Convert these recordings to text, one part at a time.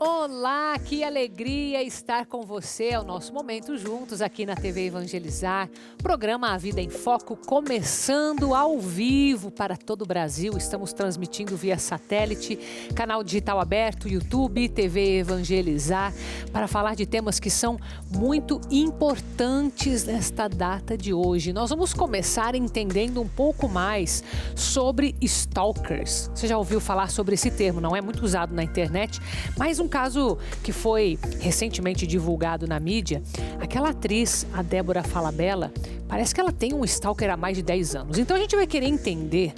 Olá, que alegria estar com você. É o nosso momento juntos aqui na TV Evangelizar. Programa A Vida em Foco começando ao vivo para todo o Brasil. Estamos transmitindo via satélite, canal digital aberto, YouTube, TV Evangelizar, para falar de temas que são muito importantes nesta data de hoje. Nós vamos começar entendendo um pouco mais sobre stalkers. Você já ouviu falar sobre esse termo? Não é muito usado na internet, mas um caso que foi recentemente divulgado na mídia, aquela atriz, a Débora Falabella, parece que ela tem um stalker há mais de 10 anos. Então a gente vai querer entender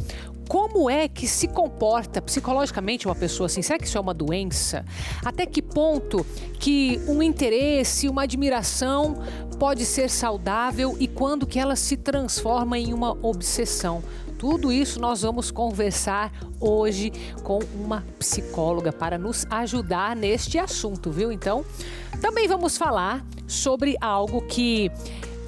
como é que se comporta psicologicamente uma pessoa assim. Será que isso é uma doença? Até que ponto que um interesse, uma admiração pode ser saudável e quando que ela se transforma em uma obsessão? Tudo isso nós vamos conversar hoje com uma psicóloga para nos ajudar neste assunto, viu? Então, também vamos falar sobre algo que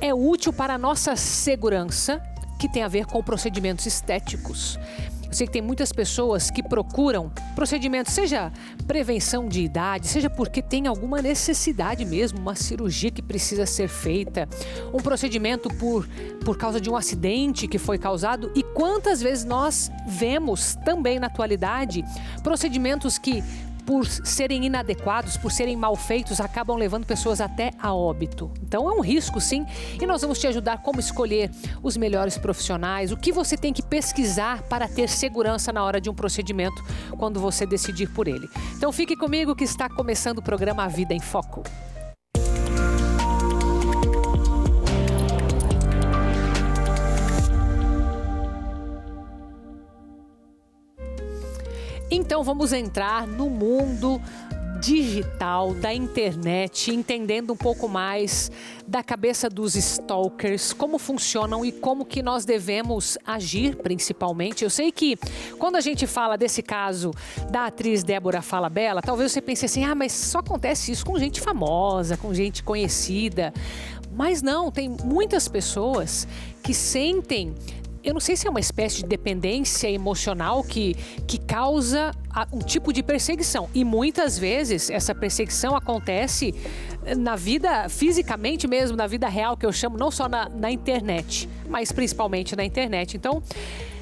é útil para a nossa segurança, que tem a ver com procedimentos estéticos. Eu sei que tem muitas pessoas que procuram procedimentos, seja prevenção de idade, seja porque tem alguma necessidade mesmo, uma cirurgia que precisa ser feita, um procedimento por causa de um acidente que foi causado. E quantas vezes nós vemos também na atualidade procedimentos que, por serem inadequados, por serem mal feitos, acabam levando pessoas até a óbito. Então é um risco, sim, e nós vamos te ajudar como escolher os melhores profissionais, o que você tem que pesquisar para ter segurança na hora de um procedimento quando você decidir por ele. Então fique comigo que está começando o programa A Vida em Foco. Então vamos entrar no mundo digital, da internet, entendendo um pouco mais da cabeça dos stalkers, como funcionam e como que nós devemos agir principalmente. Eu sei que quando a gente fala desse caso da atriz Débora Falabella, talvez você pense assim, mas só acontece isso com gente famosa, com gente conhecida. Mas não, tem muitas pessoas que sentem, eu não sei se é uma espécie de dependência emocional que causa um tipo de perseguição. E muitas vezes essa perseguição acontece na vida, fisicamente mesmo, na vida real, que eu chamo, não só na internet, mas principalmente na internet. Então,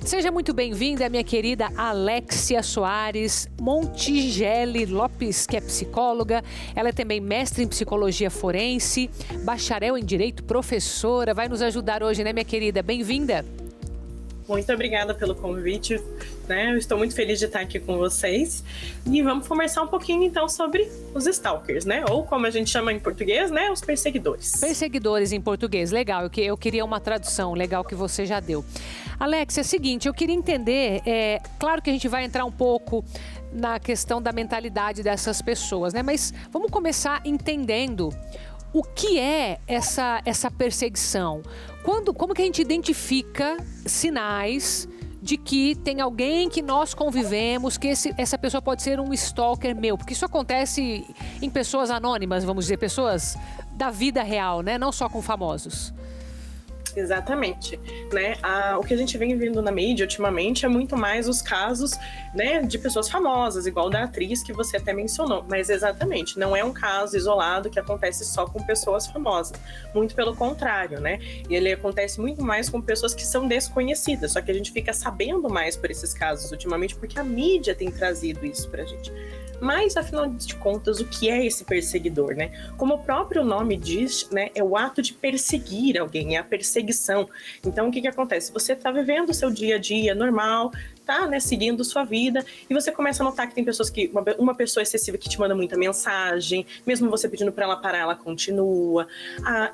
seja muito bem-vinda, minha querida Alexia Soares Montigelli Lopes, que é psicóloga. Ela é também mestre em psicologia forense, bacharel em direito, professora. Vai nos ajudar hoje, né, minha querida? Bem-vinda. Muito obrigada pelo convite, né? Eu estou muito feliz de estar aqui com vocês. E vamos conversar um pouquinho, então, sobre os stalkers, né? Ou como a gente chama em português, né? Os perseguidores. Perseguidores em português, legal. Eu queria uma tradução, legal que você já deu. Alex, é o seguinte, eu queria entender, claro que a gente vai entrar um pouco na questão da mentalidade dessas pessoas, né? Mas vamos começar entendendo o que é essa perseguição. Como que a gente identifica sinais de que tem alguém que nós convivemos, que essa pessoa pode ser um stalker meu? Porque isso acontece em pessoas anônimas, vamos dizer, pessoas da vida real, né? Não só com famosos. Exatamente, né? O que a gente vem vendo na mídia ultimamente é muito mais os casos, né, de pessoas famosas, igual da atriz que você até mencionou, mas exatamente, não é um caso isolado que acontece só com pessoas famosas, muito pelo contrário, né? E ele acontece muito mais com pessoas que são desconhecidas, só que a gente fica sabendo mais por esses casos ultimamente porque a mídia tem trazido isso pra gente. Mas, afinal de contas, o que é esse perseguidor, né? Como o próprio nome diz, né, é o ato de perseguir alguém, é a perseguição. Então, o que acontece? Você está vivendo o seu dia a dia normal, tá, né, seguindo sua vida, e você começa a notar que tem pessoas que, uma pessoa excessiva que te manda muita mensagem, mesmo você pedindo para ela parar, ela continua.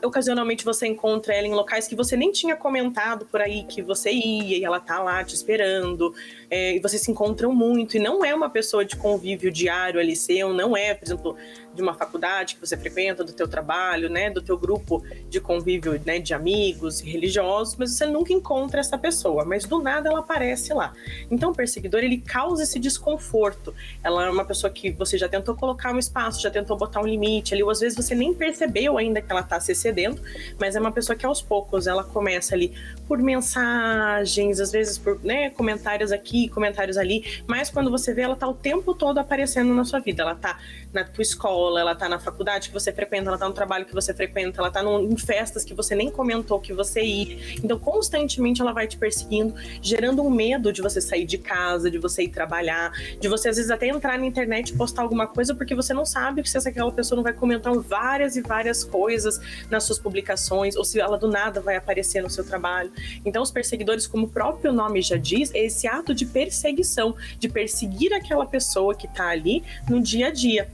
Ocasionalmente você encontra ela em locais que você nem tinha comentado por aí que você ia, e ela tá lá te esperando, e vocês se encontram muito, e não é uma pessoa de convívio diário ali seu, não é, por exemplo, de uma faculdade que você frequenta, do teu trabalho, né, do teu grupo de convívio, né, de amigos e religiosos, mas você nunca encontra essa pessoa, mas do nada ela aparece lá. Então o perseguidor, ele causa esse desconforto. Ela é uma pessoa que você já tentou colocar um espaço, já tentou botar um limite ali, ou às vezes você nem percebeu ainda que ela tá se excedendo, mas é uma pessoa que aos poucos ela começa ali por mensagens, às vezes por, né, comentários aqui, comentários ali, mas quando você vê, ela tá o tempo todo aparecendo na sua vida. Ela tá na tua escola, ela tá na faculdade que você frequenta, ela tá no trabalho que você frequenta, ela tá em festas que você nem comentou que você ia. Então, constantemente ela vai te perseguindo, gerando um medo de você sair de casa, de você ir trabalhar, de você às vezes até entrar na internet e postar alguma coisa, porque você não sabe se aquela pessoa não vai comentar várias e várias coisas nas suas publicações, ou se ela do nada vai aparecer no seu trabalho. Então, os perseguidores, como o próprio nome já diz, é esse ato de perseguição, de perseguir aquela pessoa que tá ali no dia a dia.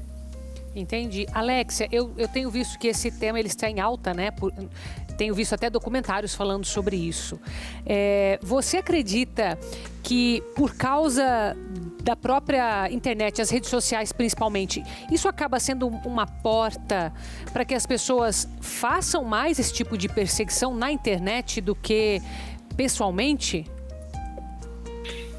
Entendi. Alexia, eu tenho visto que esse tema ele está em alta, né? Tenho visto até documentários falando sobre isso. Você acredita que por causa da própria internet, as redes sociais principalmente, isso acaba sendo uma porta para que as pessoas façam mais esse tipo de perseguição na internet do que pessoalmente?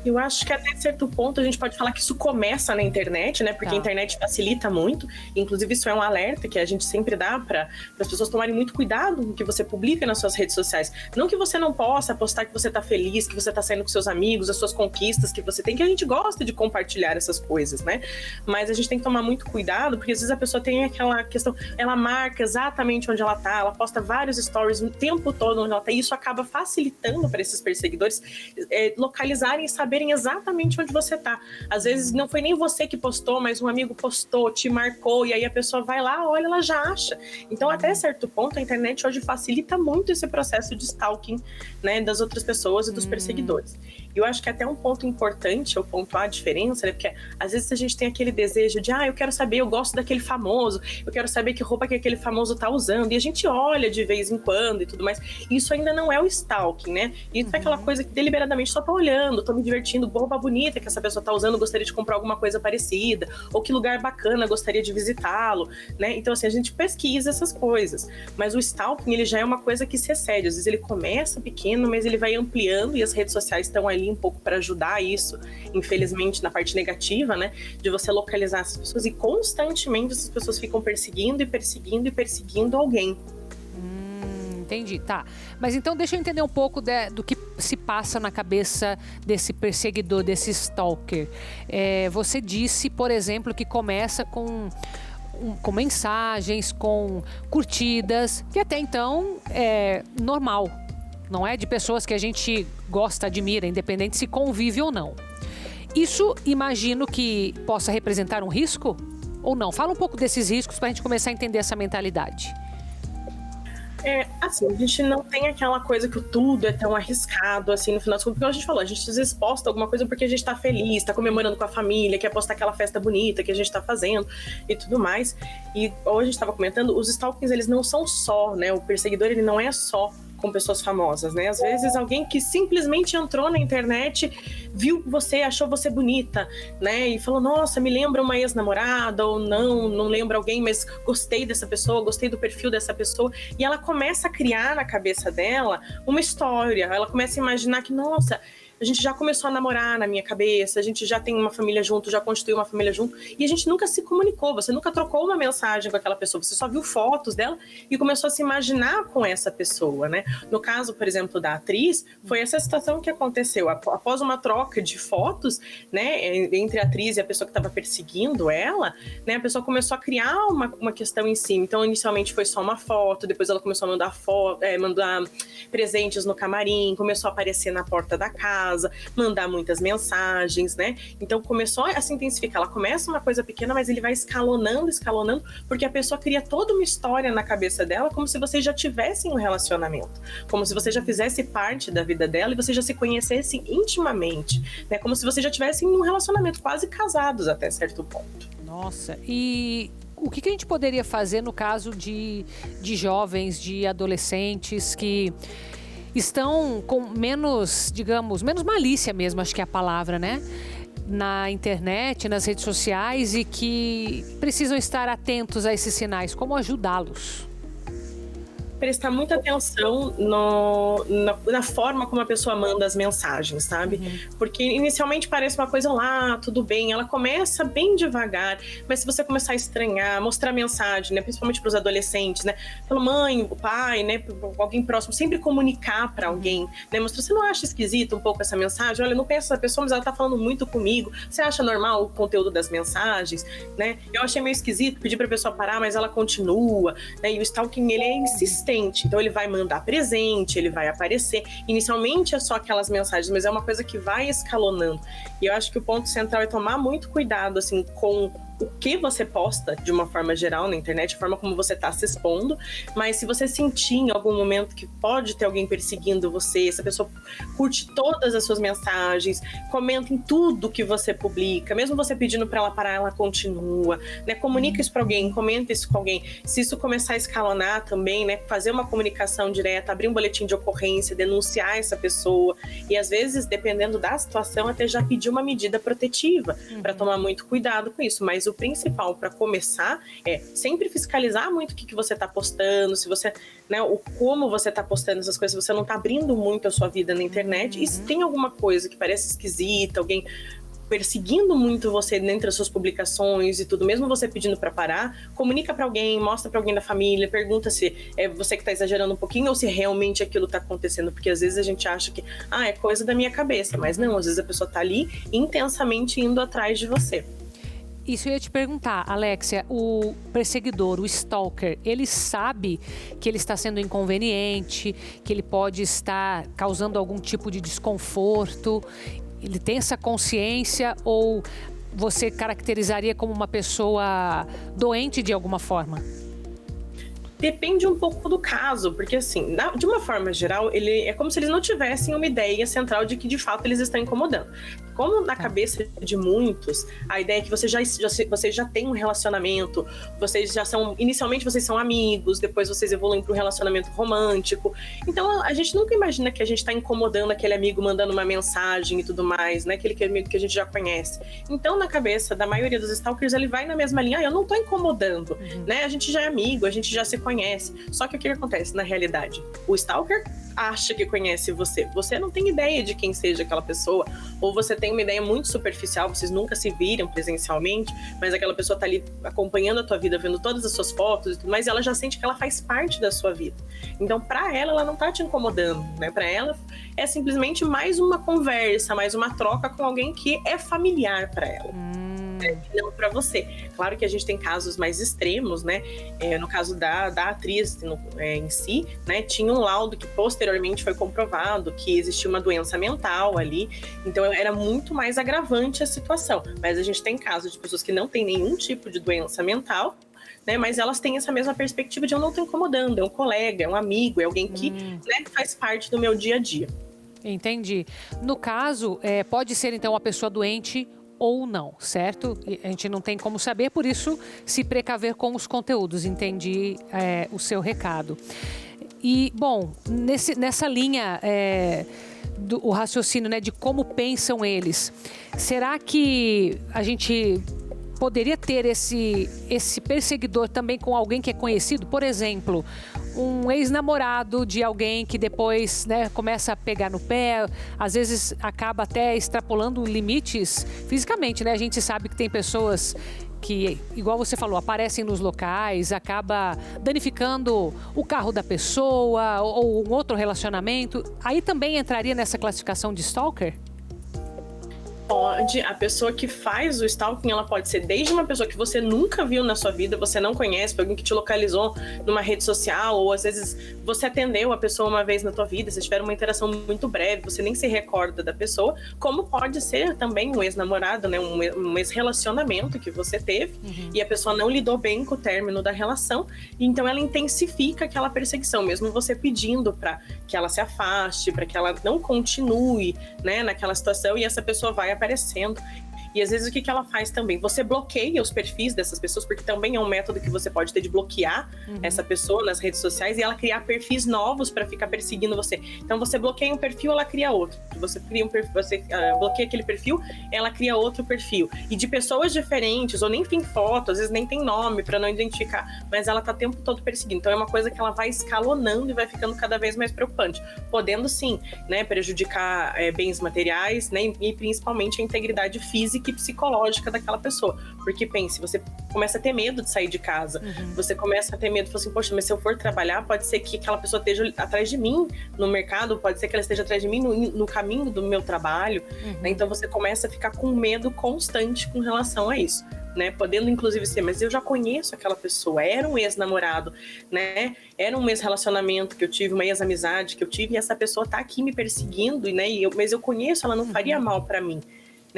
Eu acho que até certo ponto a gente pode falar que isso começa na internet, né? Porque a internet facilita muito. Inclusive, isso é um alerta que a gente sempre dá para as pessoas tomarem muito cuidado com o que você publica nas suas redes sociais. Não que você não possa postar que você tá feliz, que você tá saindo com seus amigos, as suas conquistas que você tem, que a gente gosta de compartilhar essas coisas, né? Mas a gente tem que tomar muito cuidado, porque às vezes a pessoa tem aquela questão, ela marca exatamente onde ela tá, ela posta vários stories o tempo todo onde ela tá, e isso acaba facilitando para esses perseguidores localizarem e saberem exatamente onde você tá. Às vezes não foi nem você que postou, mas um amigo postou, te marcou, e aí a pessoa vai lá, olha, ela já acha. Então, até certo ponto, a internet hoje facilita muito esse processo de stalking, né, das outras pessoas e dos perseguidores. E eu acho que até um ponto importante, eu pontuar a diferença, né, porque às vezes a gente tem aquele desejo de, eu quero saber, eu gosto daquele famoso, eu quero saber que roupa que aquele famoso tá usando, e a gente olha de vez em quando e tudo mais. Isso ainda não é o stalking, né? Isso é aquela coisa que deliberadamente só tô olhando, tô me divertindo, roupa bonita que essa pessoa tá usando, gostaria de comprar alguma coisa parecida, ou que lugar bacana, gostaria de visitá-lo, né? Então, assim, a gente pesquisa essas coisas. Mas o stalking, ele já é uma coisa que se excede. Às vezes ele começa pequeno, mas ele vai ampliando, e as redes sociais estão ali um pouco para ajudar isso, infelizmente, na parte negativa, né? De você localizar essas pessoas, e constantemente essas pessoas ficam perseguindo e perseguindo e perseguindo alguém. Entendi, tá. Mas então deixa eu entender um pouco do que se passa na cabeça desse perseguidor, desse stalker. Você disse, por exemplo, que começa com mensagens, com curtidas, que até então é normal, não é? De pessoas que a gente gosta, admira, independente se convive ou não. Isso, imagino que possa representar um risco ou não? Fala um pouco desses riscos para a gente começar a entender essa mentalidade. Assim, a gente não tem aquela coisa que tudo é tão arriscado, assim, no final das contas, porque a gente falou, a gente às vezes posta alguma coisa porque a gente tá feliz, tá comemorando com a família, quer postar aquela festa bonita que a gente tá fazendo e tudo mais. E, ou a gente tava comentando, os stalkings, eles não são só, né, o perseguidor, ele não é só com pessoas famosas, né? Às vezes alguém que simplesmente entrou na internet, viu você, achou você bonita, né? E falou, nossa, me lembra uma ex-namorada, ou não lembra alguém, mas gostei dessa pessoa, gostei do perfil dessa pessoa. E ela começa a criar na cabeça dela uma história, ela começa a imaginar que, nossa, a gente já começou a namorar na minha cabeça, a gente já tem uma família junto, já constituiu uma família junto, e a gente nunca se comunicou, você nunca trocou uma mensagem com aquela pessoa, você só viu fotos dela e começou a se imaginar com essa pessoa, né? No caso, por exemplo, da atriz, foi essa situação que aconteceu. Após uma troca de fotos, né, entre a atriz e a pessoa que estava perseguindo ela, né, a pessoa começou a criar uma questão em cima. Então, inicialmente foi só uma foto, depois ela começou a mandar presentes no camarim, começou a aparecer na porta da casa, mandar muitas mensagens, né? Então começou a se intensificar. Ela começa uma coisa pequena, mas ele vai escalonando, porque a pessoa cria toda uma história na cabeça dela, como se vocês já tivessem um relacionamento, como se você já fizesse parte da vida dela e vocês já se conhecessem intimamente, né? Como se vocês já tivessem um relacionamento, quase casados até certo ponto. Nossa, e o que a gente poderia fazer no caso de jovens, de adolescentes que estão com menos, digamos, menos malícia mesmo, acho que é a palavra, né? na internet, nas redes sociais e que precisam estar atentos a esses sinais? Como ajudá-los? Prestar muita atenção na forma como a pessoa manda as mensagens, sabe? Porque inicialmente parece uma coisa lá, tudo bem, ela começa bem devagar, mas se você começar a estranhar, mostrar mensagem, né, principalmente para os adolescentes, né, pela mãe, o pai, né, alguém próximo, sempre comunicar para alguém, né, mostrar, você não acha esquisito um pouco essa mensagem? Olha, eu não penso essa pessoa, mas ela tá falando muito comigo, você acha normal o conteúdo das mensagens, né? Eu achei meio esquisito, pedi pra pessoa parar, mas ela continua, né, e o stalking, ele é insistente. Então ele vai mandar presente, ele vai aparecer. Inicialmente é só aquelas mensagens, mas é uma coisa que vai escalonando. E eu acho que o ponto central é tomar muito cuidado, assim, com o que você posta de uma forma geral na internet, a forma como você está se expondo, mas se você sentir em algum momento que pode ter alguém perseguindo você, essa pessoa curte todas as suas mensagens, comenta em tudo que você publica, mesmo você pedindo para ela parar, ela continua, né? Comunica isso para alguém, comenta isso com alguém. Se isso começar a escalonar também, né? Fazer uma comunicação direta, abrir um boletim de ocorrência, denunciar essa pessoa e às vezes, dependendo da situação, até já pedir uma medida protetiva para tomar muito cuidado com isso, mas o principal para começar é sempre fiscalizar muito o que você está postando, se você, né, o como você está postando essas coisas, se você não está abrindo muito a sua vida na internet, e se tem alguma coisa que parece esquisita, alguém perseguindo muito você dentro das suas publicações e tudo, mesmo você pedindo para parar, comunica para alguém, mostra para alguém da família, pergunta se é você que está exagerando um pouquinho ou se realmente aquilo está acontecendo, porque às vezes a gente acha que é coisa da minha cabeça, mas não, às vezes a pessoa está ali intensamente indo atrás de você. Isso eu ia te perguntar, Alexia, o perseguidor, o stalker, ele sabe que ele está sendo inconveniente, que ele pode estar causando algum tipo de desconforto? Ele tem essa consciência ou você caracterizaria como uma pessoa doente de alguma forma? Depende um pouco do caso, porque assim, de uma forma geral, ele é como se eles não tivessem uma ideia central de que de fato eles estão incomodando. Como na cabeça de muitos, a ideia é que você já tem um relacionamento, inicialmente vocês são amigos, depois vocês evoluem para um relacionamento romântico. Então a gente nunca imagina que a gente está incomodando aquele amigo mandando uma mensagem e tudo mais, né? Aquele amigo que a gente já conhece. Então na cabeça da maioria dos stalkers, ele vai na mesma linha, eu não tô incomodando, né? A gente já é amigo, a gente já se conhece. Só que o que acontece na realidade? O stalker acha que conhece você. Você não tem ideia de quem seja aquela pessoa, ou você tem uma ideia muito superficial, vocês nunca se viram presencialmente, mas aquela pessoa tá ali acompanhando a tua vida, vendo todas as suas fotos e tudo mais, e ela já sente que ela faz parte da sua vida. Então, pra ela não tá te incomodando, né? Pra ela é simplesmente mais uma conversa, mais uma troca com alguém que é familiar pra ela. Não para você. Claro que a gente tem casos mais extremos, né? No caso da atriz em si, né? Tinha um laudo que posteriormente foi comprovado que existia uma doença mental ali, então era muito mais agravante a situação. Mas a gente tem casos de pessoas que não têm nenhum tipo de doença mental, né, mas elas têm essa mesma perspectiva de eu não tô incomodando, é um colega, é um amigo, é alguém que né, faz parte do meu dia a dia. Entendi. No caso, pode ser então uma pessoa doente ou não, certo? A gente não tem como saber, por isso se precaver com os conteúdos. Entendi o seu recado. E, bom, nessa linha do raciocínio, né, de como pensam eles, será que a gente poderia ter esse perseguidor também com alguém que é conhecido? Por exemplo, um ex-namorado de alguém que depois, né, começa a pegar no pé, às vezes acaba até extrapolando limites fisicamente, né? A gente sabe que tem pessoas que, igual você falou, aparecem nos locais, acaba danificando o carro da pessoa ou um outro relacionamento. Aí também entraria nessa classificação de stalker? Pode, a pessoa que faz o stalking, ela pode ser desde uma pessoa que você nunca viu na sua vida, você não conhece, foi alguém que te localizou numa rede social, ou às vezes você atendeu a pessoa uma vez na tua vida, vocês tiveram uma interação muito breve, você nem se recorda da pessoa, como pode ser também um ex-namorado, né, um ex-relacionamento que você teve, e a pessoa não lidou bem com o término da relação, então ela intensifica aquela perseguição, mesmo você pedindo para que ela se afaste, para que ela não continue, né, naquela situação, e essa pessoa vai aparecendo. E às vezes o que ela faz também? Você bloqueia os perfis dessas pessoas, porque também é um método que você pode ter de bloquear essa pessoa nas redes sociais e ela criar perfis novos para ficar perseguindo você. Então você bloqueia um perfil, ela cria outro. Você cria um perfil, você bloqueia aquele perfil, ela cria outro perfil. E de pessoas diferentes, ou nem tem foto, às vezes nem tem nome para não identificar, mas ela tá o tempo todo perseguindo. Então é uma coisa que ela vai escalonando e vai ficando cada vez mais preocupante, podendo sim, né, prejudicar bens materiais, né, e principalmente a integridade física e psicológica daquela pessoa. Porque pense, você começa a ter medo de sair de casa, você começa a ter medo, fala assim, poxa, mas se eu for trabalhar, pode ser que aquela pessoa esteja atrás de mim no mercado, pode ser que ela esteja atrás de mim no caminho do meu trabalho, né? Então você começa a ficar com medo constante com relação a isso, né? Podendo inclusive ser, mas eu já conheço aquela pessoa, era um ex-namorado, né? Era um ex-relacionamento que eu tive, uma ex-amizade que eu tive, e essa pessoa tá aqui me perseguindo, né? Mas eu conheço, ela não faria mal para mim.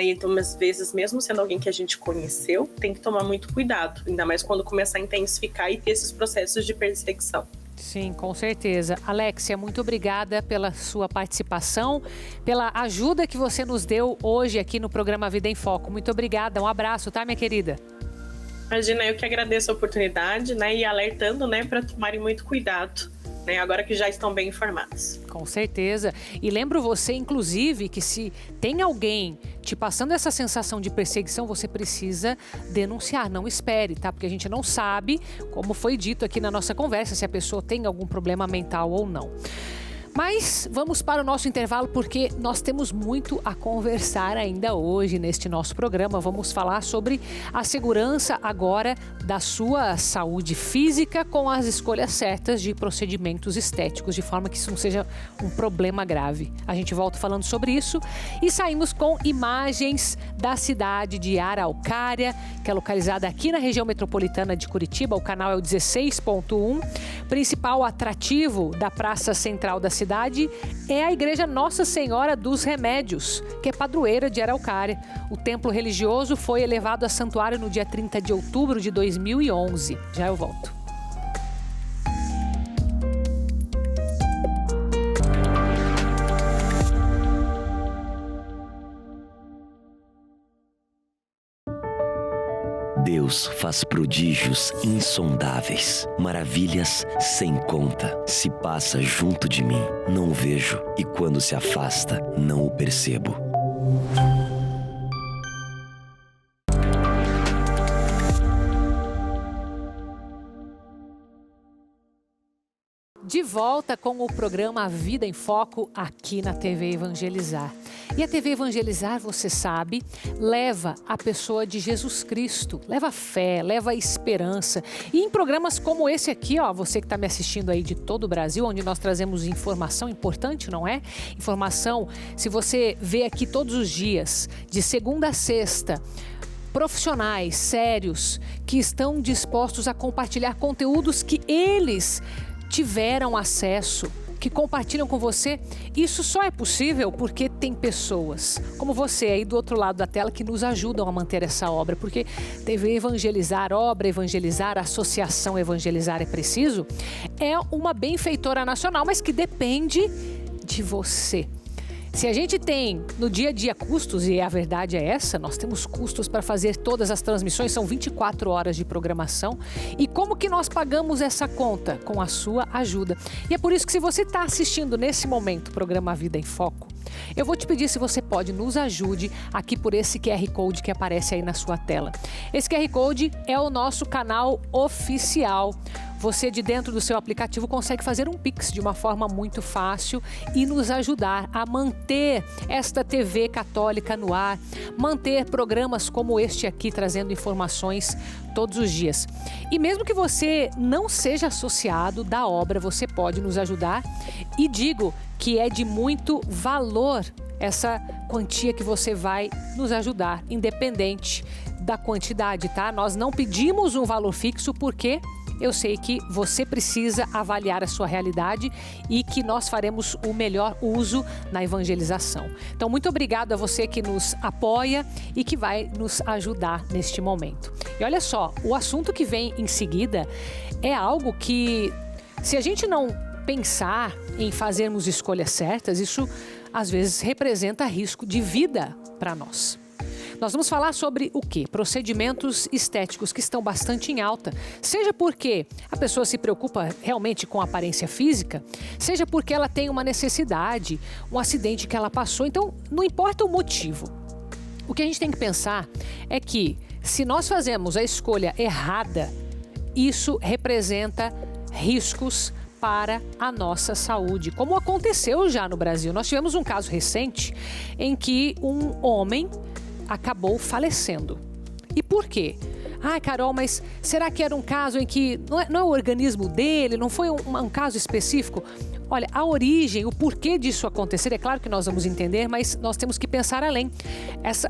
Então, às vezes, mesmo sendo alguém que a gente conheceu, tem que tomar muito cuidado, ainda mais quando começar a intensificar e ter esses processos de perseguição. Sim, com certeza. Alexia, muito obrigada pela sua participação, pela ajuda que você nos deu hoje aqui no programa Vida em Foco. Muito obrigada, um abraço, tá, minha querida? Imagina, eu que agradeço a oportunidade, né, e alertando, né, para tomarem muito cuidado, né, agora que já estão bem informados. Com certeza. E lembro você, inclusive, que se tem alguém te passando essa sensação de perseguição, você precisa denunciar, não espere, tá? Porque a gente não sabe, como foi dito aqui na nossa conversa, se a pessoa tem algum problema mental ou não. Mas vamos para o nosso intervalo porque nós temos muito a conversar ainda hoje neste nosso programa. Vamos falar sobre a segurança agora da sua saúde física com as escolhas certas de procedimentos estéticos, de forma que isso não seja um problema grave. A gente volta falando sobre isso e saímos com imagens da cidade de Araucária, que é localizada aqui na região metropolitana de Curitiba. O canal é o 16.1. Principal atrativo da praça central da cidade é a Igreja Nossa Senhora dos Remédios, que é padroeira de Araucária. O templo religioso foi elevado a santuário no dia 30 de outubro de 2011. Já eu volto. Deus faz prodígios insondáveis, maravilhas sem conta. Se passa junto de mim, não o vejo, e quando se afasta, não o percebo. De volta com o programa Vida em Foco aqui na TV Evangelizar. E a TV Evangelizar, você sabe, leva a pessoa de Jesus Cristo, leva fé, leva esperança. E em programas como esse aqui, ó, você que está me assistindo aí de todo o Brasil, onde nós trazemos informação importante, não é? Informação, se você vê aqui todos os dias, de segunda a sexta, profissionais sérios que estão dispostos a compartilhar conteúdos que eles tiveram acesso, que compartilham com você. Isso só é possível porque tem pessoas como você aí do outro lado da tela que nos ajudam a manter essa obra, porque TV Evangelizar, Obra Evangelizar, Associação Evangelizar é Preciso, é uma benfeitora nacional, mas que depende de você. Se a gente tem no dia a dia custos, e a verdade é essa, nós temos custos para fazer todas as transmissões, são 24 horas de programação. E como que nós pagamos essa conta? Com a sua ajuda. E é por isso que se você está assistindo nesse momento o programa Vida em Foco, eu vou te pedir se você pode nos ajude aqui por esse QR Code que aparece aí na sua tela. Esse QR Code é o nosso canal oficial. Você de dentro do seu aplicativo consegue fazer um Pix de uma forma muito fácil e nos ajudar a manter esta TV católica no ar, manter programas como este aqui trazendo informações todos os dias. E mesmo que você não seja associado da obra, você pode nos ajudar e digo que é de muito valor essa quantia que você vai nos ajudar, independente da quantidade, tá? Nós não pedimos um valor fixo porque eu sei que você precisa avaliar a sua realidade e que nós faremos o melhor uso na evangelização. Então, muito obrigado a você que nos apoia e que vai nos ajudar neste momento. E olha só, o assunto que vem em seguida é algo que, se a gente não pensar em fazermos escolhas certas, isso às vezes representa risco de vida para nós. Nós vamos falar sobre o quê? Procedimentos estéticos que estão bastante em alta, seja porque a pessoa se preocupa realmente com a aparência física, seja porque ela tem uma necessidade, um acidente que ela passou, então não importa o motivo. O que a gente tem que pensar é que se nós fazemos a escolha errada, isso representa riscos para a nossa saúde, como aconteceu já no Brasil. Nós tivemos um caso recente em que um homem acabou falecendo. E por quê? Ai, Carol, mas será que era um caso em que não é o organismo dele, não foi um caso específico? Olha, a origem, o porquê disso acontecer, é claro que nós vamos entender, mas nós temos que pensar além.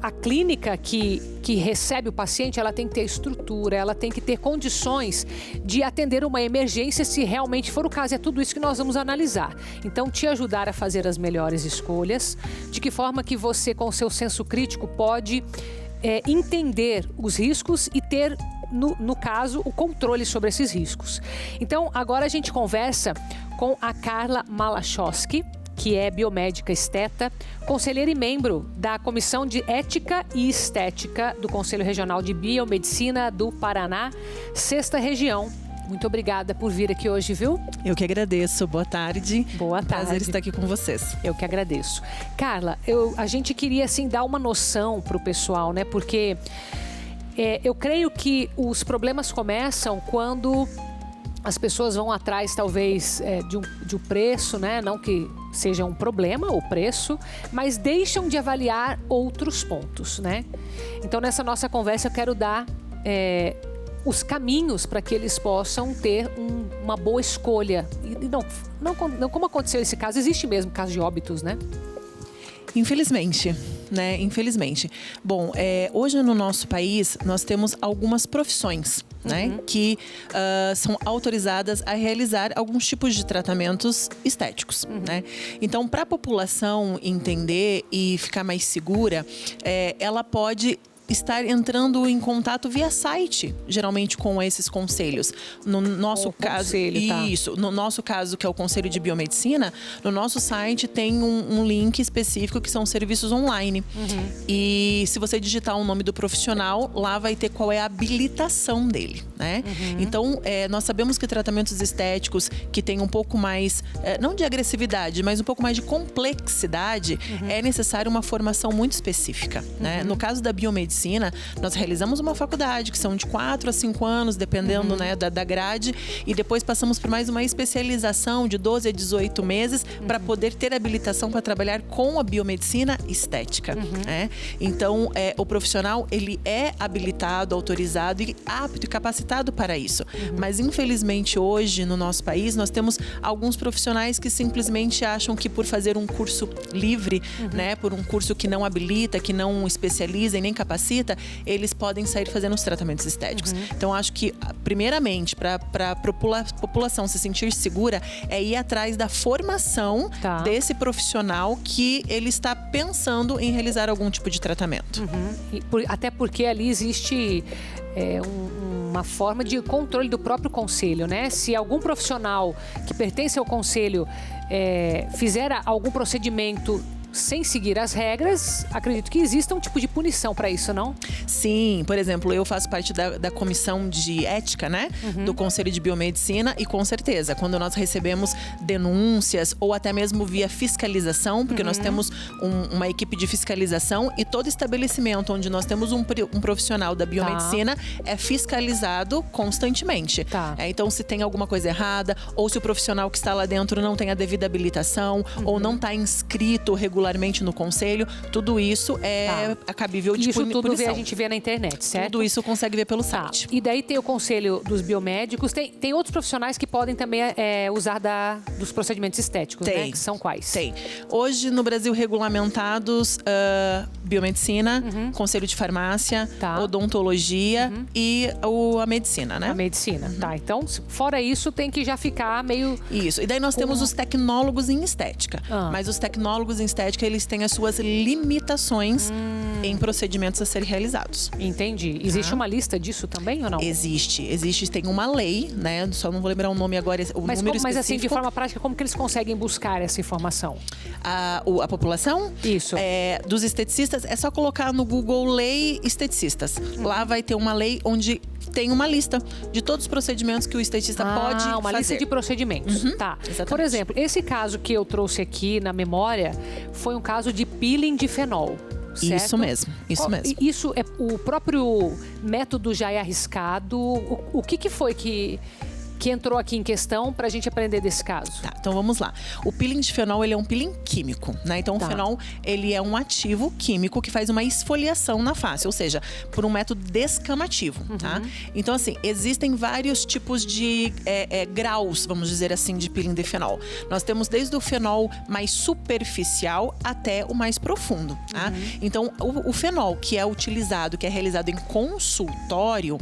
A clínica que recebe o paciente, ela tem que ter estrutura, ela tem que ter condições de atender uma emergência se realmente for o caso. É tudo isso que nós vamos analisar. Então, te ajudar a fazer as melhores escolhas, de que forma que você, com o seu senso crítico, pode entender os riscos e ter, no caso, o controle sobre esses riscos. Então, agora a gente conversa com a Carla Malachowski, que é biomédica esteta, conselheira e membro da Comissão de Ética e Estética do Conselho Regional de Biomedicina do Paraná, 6ª Região. Muito obrigada por vir aqui hoje, viu? Eu que agradeço. Boa tarde. Boa tarde. Prazer estar aqui com vocês. Eu que agradeço. Carla, a gente queria, assim, dar uma noção para o pessoal, né? Porque eu creio que os problemas começam quando as pessoas vão atrás, talvez, de um preço, né? Não que seja um problema o preço, mas deixam de avaliar outros pontos, né? Então, nessa nossa conversa, eu quero dar os caminhos para que eles possam ter uma boa escolha. E não como aconteceu esse caso, existe mesmo caso de óbitos, né? Infelizmente, né? Infelizmente. Bom, hoje no nosso país nós temos algumas profissões, né? Que são autorizadas a realizar alguns tipos de tratamentos estéticos, né? Então, para a população entender e ficar mais segura, ela pode estar entrando em contato via site, geralmente com esses conselhos. No nosso caso, isso, no nosso caso, que é o Conselho de Biomedicina, no nosso site tem um link específico que são serviços online. E se você digitar o nome do profissional, lá vai ter qual é a habilitação dele, né? Então, nós sabemos que tratamentos estéticos que têm um pouco mais, não de agressividade, mas um pouco mais de complexidade, é necessário uma formação muito específica, né? No caso da biomedicina, nós realizamos uma faculdade que são de 4 a 5 anos, dependendo, né, da grade, e depois passamos por mais uma especialização de 12 a 18 meses para poder ter habilitação para trabalhar com a biomedicina estética, né? Então, o profissional, ele é habilitado, autorizado e apto e capacitado para isso. Mas, infelizmente, hoje, no nosso país, nós temos alguns profissionais que simplesmente acham que por fazer um curso livre, né, por um curso que não habilita, que não especializa e nem capacita, eles podem sair fazendo os tratamentos estéticos. Então, acho que, primeiramente, para a população se sentir segura, é ir atrás da formação desse profissional que ele está pensando em realizar algum tipo de tratamento. Até porque ali existe uma forma de controle do próprio conselho, né? Se algum profissional que pertence ao conselho fizer algum procedimento sem seguir as regras, acredito que exista um tipo de punição para isso, não? Sim, por exemplo, eu faço parte da comissão de ética, né? Do Conselho de Biomedicina, e com certeza, quando nós recebemos denúncias ou até mesmo via fiscalização, porque nós temos uma equipe de fiscalização, e todo estabelecimento onde nós temos um profissional da biomedicina é fiscalizado constantemente. Então, se tem alguma coisa errada, ou se o profissional que está lá dentro não tem a devida habilitação, ou não está inscrito regularmente no conselho, tudo isso é cabível de punição. Isso tudo a gente vê na internet, certo? Tudo isso consegue ver pelo site. E daí tem o conselho dos biomédicos, tem outros profissionais que podem também usar dos procedimentos estéticos, né? Que são quais? Tem. Hoje, no Brasil, regulamentados biomedicina, conselho de farmácia, odontologia e a medicina, né? A medicina, Então, fora isso, tem que já ficar meio... Isso. E daí nós temos os tecnólogos em estética. Mas os tecnólogos em estética, eles têm as suas limitações em procedimentos a serem realizados. Entendi. Existe uma lista disso também ou não? Existe. Tem uma lei, né? Só não vou lembrar o nome agora, o número específico. Mas assim, de forma prática, como que eles conseguem buscar essa informação? A população? Isso. Dos esteticistas, é só colocar no Google Lei Esteticistas. Lá vai ter uma lei onde tem uma lista de todos os procedimentos que o esteticista pode fazer. Uma lista de procedimentos. Tá. Exatamente. Por exemplo, esse caso que eu trouxe aqui na memória foi um caso de peeling de fenol. Certo? Isso mesmo. Isso é o próprio método já é arriscado. O que foi que entrou aqui em questão para a gente aprender desse caso? Tá, então vamos lá. O peeling de fenol, ele é um peeling químico, né? Então, o fenol, ele é um ativo químico que faz uma esfoliação na face, ou seja, por um método descamativo, tá? Então, assim, existem vários tipos de graus, vamos dizer assim, de peeling de fenol. Nós temos desde o fenol mais superficial até o mais profundo, tá? Então, o fenol que é utilizado, que é realizado em consultório,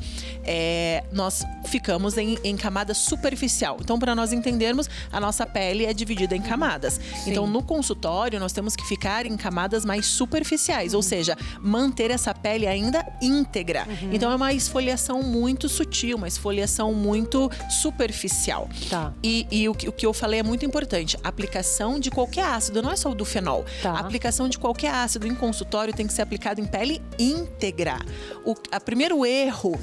nós ficamos em camada superficial. Então, para nós entendermos, a nossa pele é dividida em camadas. Sim. Então, no consultório, nós temos que ficar em camadas mais superficiais, ou seja, manter essa pele ainda íntegra. Então, é uma esfoliação muito sutil, uma esfoliação muito superficial. Tá. E o que eu falei é muito importante. A aplicação de qualquer ácido, não é só o do fenol. Tá. A aplicação de qualquer ácido em consultório tem que ser aplicado em pele íntegra. O primeiro erro,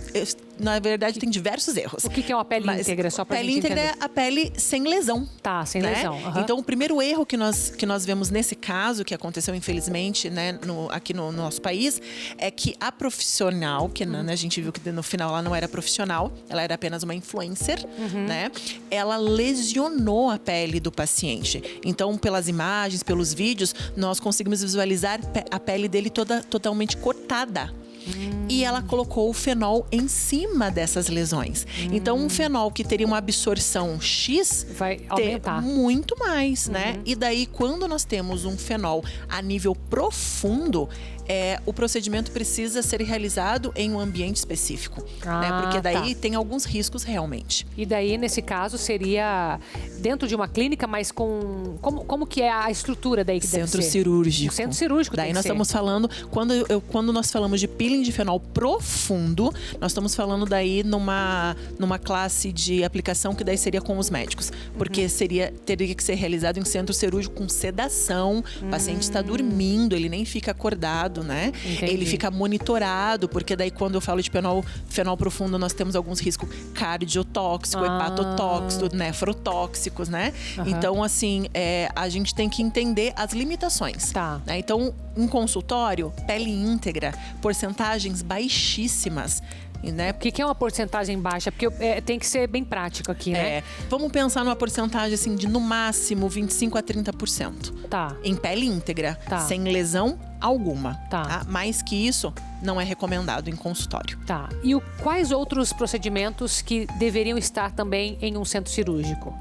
na verdade, tem diversos erros. O que é uma pele íntegra? Só pra pele gente íntegra entender. é a pele sem lesão. Tá, sem né? lesão. Então, o primeiro erro que nós vemos nesse caso, que aconteceu infelizmente, né, aqui no nosso país, é que a profissional, que né, a gente viu que no final ela não era profissional, ela era apenas uma influencer, né? Ela lesionou a pele do paciente. Então, pelas imagens, pelos vídeos, nós conseguimos visualizar a pele dele totalmente cortada. E ela colocou o fenol em cima dessas lesões. Então, um fenol que teria uma absorção X vai aumentar muito mais, né? E daí, quando nós temos um fenol a nível profundo, o procedimento precisa ser realizado em um ambiente específico, né? Porque daí tem alguns riscos realmente. E daí, nesse caso, seria dentro de uma clínica, mas com... Como que é a estrutura daí que deve ser? Centro cirúrgico. Um centro cirúrgico daí tem que nós ser. estamos falando, quando nós falamos de peeling de fenol profundo, nós estamos falando daí numa classe de aplicação que daí seria com os médicos. Porque teria que ser realizado em centro cirúrgico com sedação, o paciente está dormindo, ele nem fica acordado, né? Entendi. Ele fica monitorado, porque daí quando eu falo de fenol profundo, nós temos alguns riscos cardiotóxicos, hepatotóxicos, nefrotóxicos, né? Então, assim, a gente tem que entender as limitações. Tá. Né? Então, em consultório, pele íntegra, porcentagens baixíssimas. Né? O que é uma porcentagem baixa? Porque tem que ser bem prático aqui, né? Vamos pensar numa porcentagem assim, de no máximo 25% a 30%. Tá. Em pele íntegra, Tá. sem lesão alguma. Tá. Mais que isso, não é recomendado em consultório. Tá. E quais outros procedimentos que deveriam estar também em um centro cirúrgico?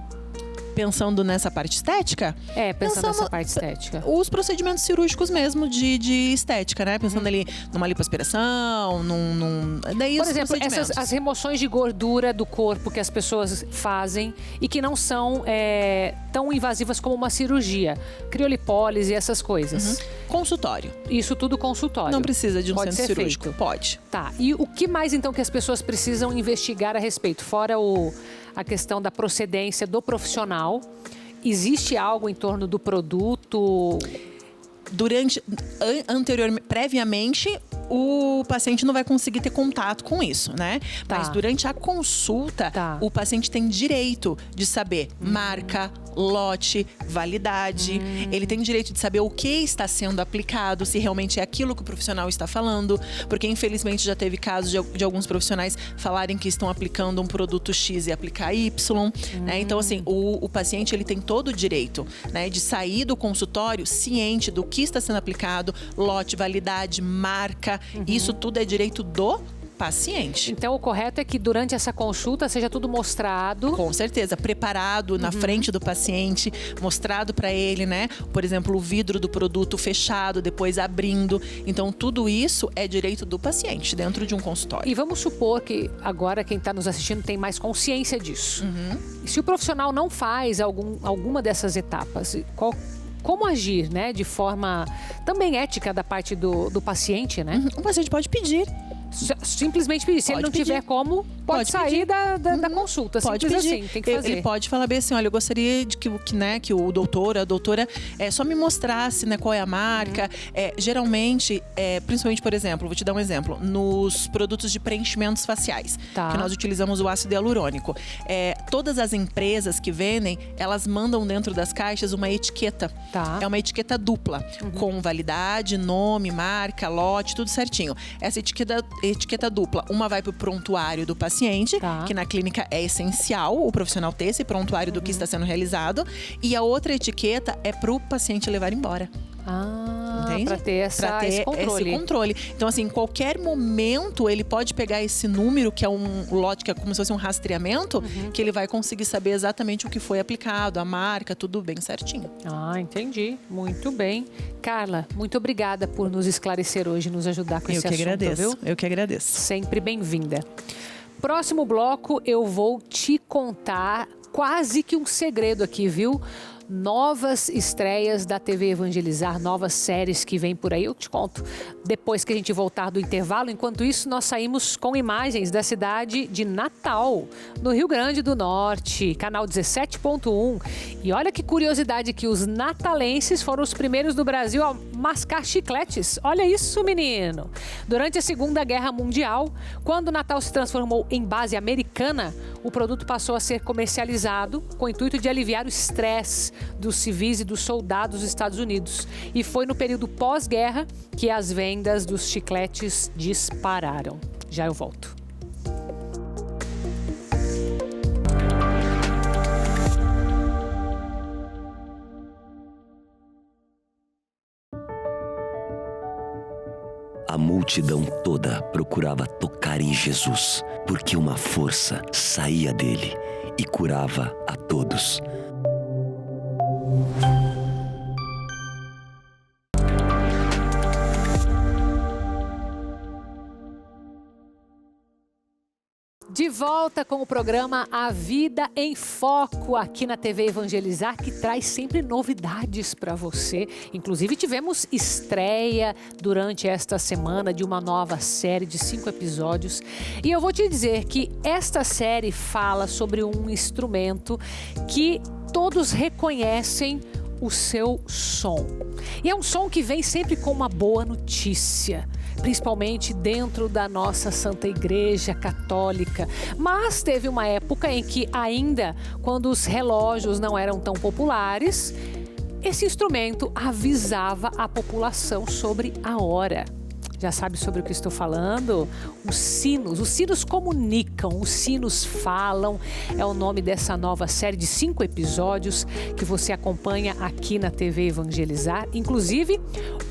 Pensando nessa parte estética? Pensando nessa parte estética. Os procedimentos cirúrgicos mesmo de estética, né? Pensando ali numa lipoaspiração, daí Por os exemplo, procedimentos. as remoções de gordura do corpo que as pessoas fazem e que não são tão invasivas como uma cirurgia. Criolipólise e essas coisas. Consultório. Isso tudo consultório. Não precisa de um Pode centro ser cirúrgico. feito. Pode. Tá. E o que mais, então, que as pessoas precisam investigar a respeito? Fora a questão da procedência do profissional. Existe algo em torno do produto? Previamente, o paciente não vai conseguir ter contato com isso, né? Tá. Mas durante a consulta, Tá. o paciente tem direito de saber marca, lote, validade. Ele tem direito de saber o que está sendo aplicado, se realmente é aquilo que o profissional está falando. Porque, infelizmente, já teve casos de alguns profissionais falarem que estão aplicando um produto X e aplicar Y. Né? Então, assim, o paciente ele tem todo o direito, né, de sair do consultório ciente do que está sendo aplicado, lote, validade, marca. Isso tudo é direito do paciente. Então, o correto é que durante essa consulta seja tudo mostrado. Com certeza, preparado na frente do paciente, mostrado para ele, né? Por exemplo, o vidro do produto fechado, depois abrindo. Então, tudo isso é direito do paciente dentro de um consultório. E vamos supor que agora quem está nos assistindo tem mais consciência disso. E se o profissional não faz alguma dessas etapas, como agir, né? De forma também ética da parte do paciente, né? O paciente pode pedir. Simplesmente pedir. Se ele não tiver como, pode sair da consulta. Pode Simples pedir. assim, tem que fazer. Ele pode falar bem assim, olha, eu gostaria de que o doutor, a doutora, só me mostrasse, né, qual é a marca. Geralmente, principalmente, por exemplo, vou te dar um exemplo, nos produtos de preenchimentos faciais, que nós utilizamos o ácido hialurônico. Todas as empresas que vendem, elas mandam dentro das caixas uma etiqueta. É uma etiqueta dupla, com validade, nome, marca, lote, tudo certinho. Essa etiqueta dupla, uma vai para o prontuário do paciente, que na clínica é essencial o profissional ter esse prontuário do que está sendo realizado, e a outra etiqueta é para o paciente levar embora. Entende? Para ter esse controle. Então, assim, em qualquer momento ele pode pegar esse número, que é um lote, que é como se fosse um rastreamento, que ele vai conseguir saber exatamente o que foi aplicado, a marca, tudo bem certinho. Entendi. Muito bem. Carla, muito obrigada por nos esclarecer hoje, nos ajudar com esse assunto, viu? Eu que agradeço. Sempre bem-vinda. Próximo bloco, eu vou te contar quase que um segredo aqui, viu? Novas estreias da TV Evangelizar, novas séries que vêm por aí, eu te conto depois que a gente voltar do intervalo. Enquanto isso, nós saímos com imagens da cidade de Natal, no Rio Grande do Norte, canal 17.1. E olha que curiosidade, que os natalenses foram os primeiros do Brasil a mascar chicletes. Olha isso, menino! Durante a Segunda Guerra Mundial, quando o Natal se transformou em base americana, o produto passou a ser comercializado com o intuito de aliviar o estresse dos civis e dos soldados dos Estados Unidos. E foi no período pós-guerra que as vendas dos chicletes dispararam. Já eu volto. A multidão toda procurava tocar em Jesus, porque uma força saía dele e curava a todos. De volta com o programa A Vida em Foco, aqui na TV Evangelizar, que traz sempre novidades para você. Inclusive, tivemos estreia durante esta semana de uma nova série de 5 episódios. E eu vou te dizer que esta série fala sobre um instrumento que todos reconhecem o seu som. E é um som que vem sempre com uma boa notícia, principalmente dentro da nossa Santa Igreja Católica. Mas teve uma época em que ainda, quando os relógios não eram tão populares, esse instrumento avisava a população sobre a hora. Já sabe sobre o que estou falando? Os sinos comunicam, os sinos falam. É o nome dessa nova série de 5 episódios que você acompanha aqui na TV Evangelizar. Inclusive,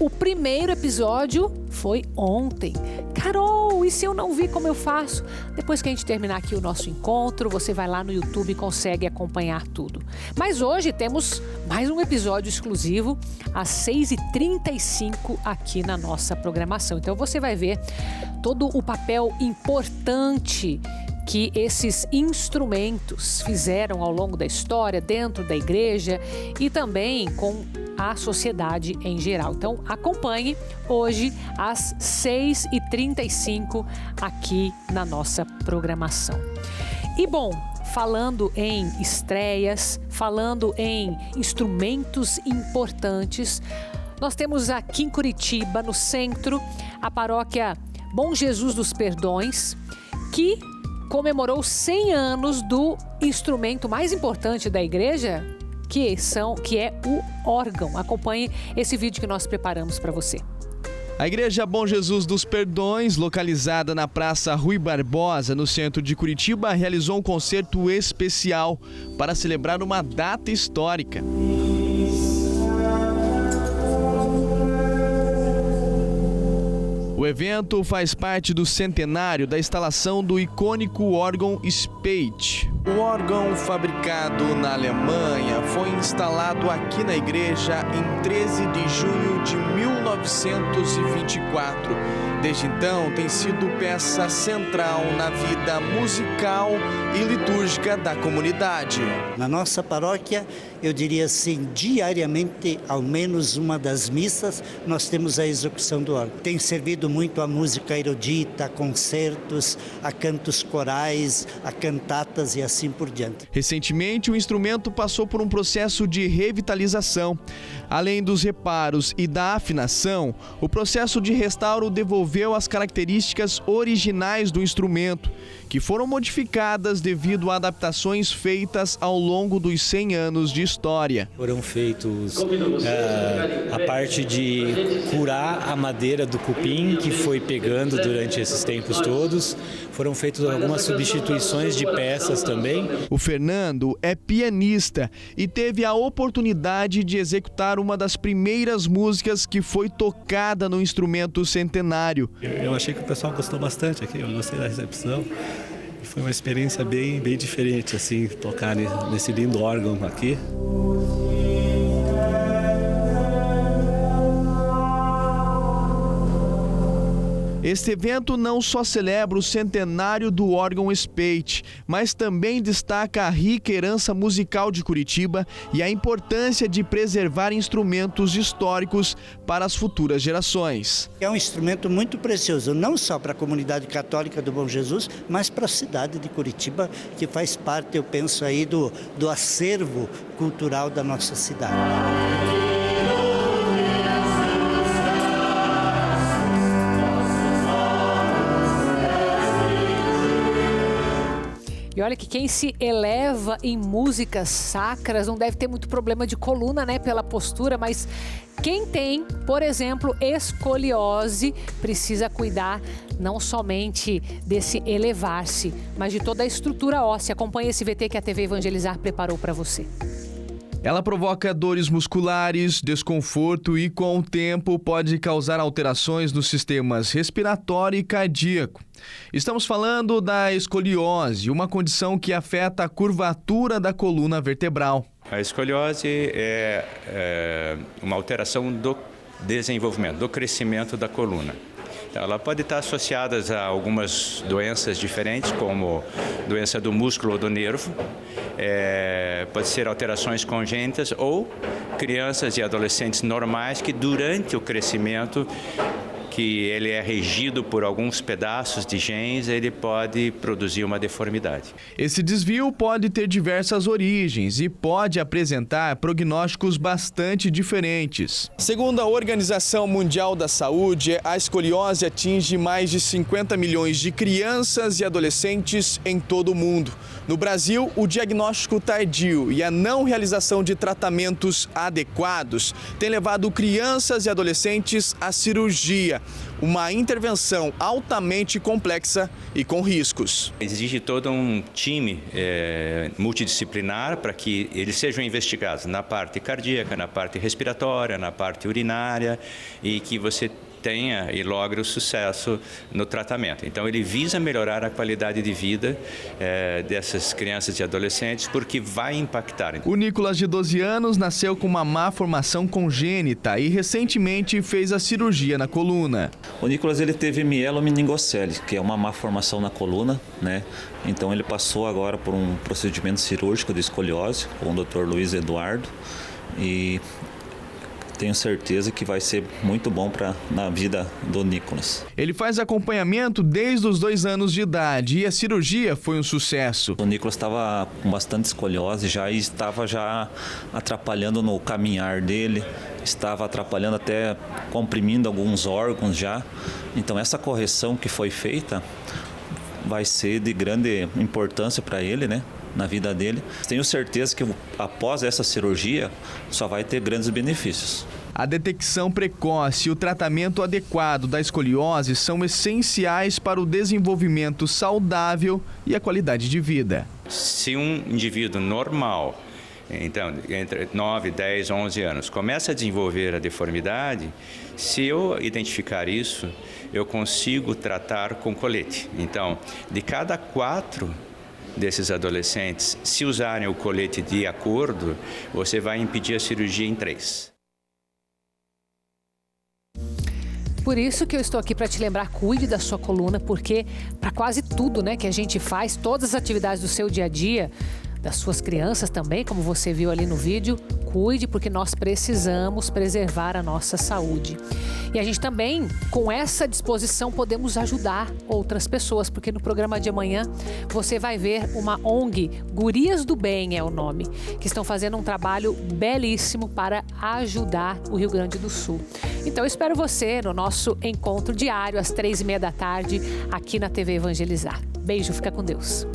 o primeiro episódio foi ontem. Carol, e se eu não vi, como eu faço? Depois que a gente terminar aqui o nosso encontro, você vai lá no YouTube e consegue acompanhar tudo. Mas hoje temos mais um episódio exclusivo às 6h35 aqui na nossa programação. Então você vai ver todo o papel importante que esses instrumentos fizeram ao longo da história, dentro da igreja e também com a sociedade em geral. Então acompanhe hoje às 6h35 aqui na nossa programação. E bom, falando em estreias, falando em instrumentos importantes, nós temos aqui em Curitiba, no centro, a paróquia Bom Jesus dos Perdões, que comemorou 100 anos do instrumento mais importante da igreja, que é o órgão. Acompanhe esse vídeo que nós preparamos para você. A Igreja Bom Jesus dos Perdões, localizada na Praça Rui Barbosa, no centro de Curitiba, realizou um concerto especial para celebrar uma data histórica. O evento faz parte do centenário da instalação do icônico órgão Spate. O órgão, fabricado na Alemanha, foi instalado aqui na igreja em 13 de junho de 1924. Desde então, tem sido peça central na vida musical e litúrgica da comunidade. Na nossa paróquia, eu diria assim, diariamente, ao menos uma das missas, nós temos a execução do órgão. Tem servido muito a música erudita, a concertos, a cantos corais, a cantatas e assim por diante. Recentemente, o instrumento passou por um processo de revitalização. Além dos reparos e da afinação, o processo de restauro devolveu as características originais do instrumento, que foram modificadas devido a adaptações feitas ao longo dos 100 anos de história. Foram feitos a parte de curar a madeira do cupim que foi pegando durante esses tempos todos. Foram feitas algumas substituições de peças também. O Fernando é pianista e teve a oportunidade de executar uma das primeiras músicas que foi tocada no instrumento centenário. Eu achei que o pessoal gostou bastante aqui, eu gostei da recepção. Foi uma experiência bem diferente, assim, tocar nesse lindo órgão aqui. Este evento não só celebra o centenário do órgão Spate, mas também destaca a rica herança musical de Curitiba e a importância de preservar instrumentos históricos para as futuras gerações. É um instrumento muito precioso, não só para a comunidade católica do Bom Jesus, mas para a cidade de Curitiba, que faz parte, eu penso, aí do acervo cultural da nossa cidade. E olha que quem se eleva em músicas sacras não deve ter muito problema de coluna, né, pela postura, mas quem tem, por exemplo, escoliose, precisa cuidar não somente desse elevar-se, mas de toda a estrutura óssea. Acompanhe esse VT que a TV Evangelizar preparou para você. Ela provoca dores musculares, desconforto e, com o tempo, pode causar alterações nos sistemas respiratório e cardíaco. Estamos falando da escoliose, uma condição que afeta a curvatura da coluna vertebral. A escoliose é uma alteração do desenvolvimento, do crescimento da coluna. Ela pode estar associada a algumas doenças diferentes, como doença do músculo ou do nervo, pode ser alterações congênitas ou crianças e adolescentes normais que durante o crescimento, que ele é regido por alguns pedaços de genes, ele pode produzir uma deformidade. Esse desvio pode ter diversas origens e pode apresentar prognósticos bastante diferentes. Segundo a Organização Mundial da Saúde, a escoliose atinge mais de 50 milhões de crianças e adolescentes em todo o mundo. No Brasil, o diagnóstico tardio e a não realização de tratamentos adequados tem levado crianças e adolescentes à cirurgia, uma intervenção altamente complexa e com riscos. Exige todo um time multidisciplinar para que eles sejam investigados na parte cardíaca, na parte respiratória, na parte urinária e que você tenha e logre o sucesso no tratamento. Então, ele visa melhorar a qualidade de vida dessas crianças e adolescentes, porque vai impactar. O Nicolas, de 12 anos, nasceu com uma má formação congênita e recentemente fez a cirurgia na coluna. O Nicolas, ele teve mielomeningocele, que é uma má formação na coluna, né? Então, ele passou agora por um procedimento cirúrgico de escoliose com o Dr. Luiz Eduardo e tenho certeza que vai ser muito bom na vida do Nicolas. Ele faz acompanhamento desde os 2 anos de idade e a cirurgia foi um sucesso. O Nicolas estava com bastante escoliose e estava atrapalhando no caminhar dele, estava atrapalhando até comprimindo alguns órgãos já. Então essa correção que foi feita vai ser de grande importância para ele, né? Na vida dele. Tenho certeza que após essa cirurgia só vai ter grandes benefícios. A detecção precoce e o tratamento adequado da escoliose são essenciais para o desenvolvimento saudável e a qualidade de vida. Se um indivíduo normal, então, entre 9, 10, 11 anos, começa a desenvolver a deformidade, se eu identificar isso, eu consigo tratar com colete. Então, de cada 4 desses adolescentes, se usarem o colete de acordo, você vai impedir a cirurgia em 3. Por isso que eu estou aqui para te lembrar, cuide da sua coluna, porque para quase tudo, né, que a gente faz, todas as atividades do seu dia a dia, das suas crianças também, como você viu ali no vídeo, cuide, porque nós precisamos preservar a nossa saúde. E a gente também, com essa disposição, podemos ajudar outras pessoas, porque no programa de amanhã você vai ver uma ONG, Gurias do Bem é o nome, que estão fazendo um trabalho belíssimo para ajudar o Rio Grande do Sul. Então eu espero você no nosso encontro diário às 3h30 da tarde aqui na TV Evangelizar. Beijo, fica com Deus.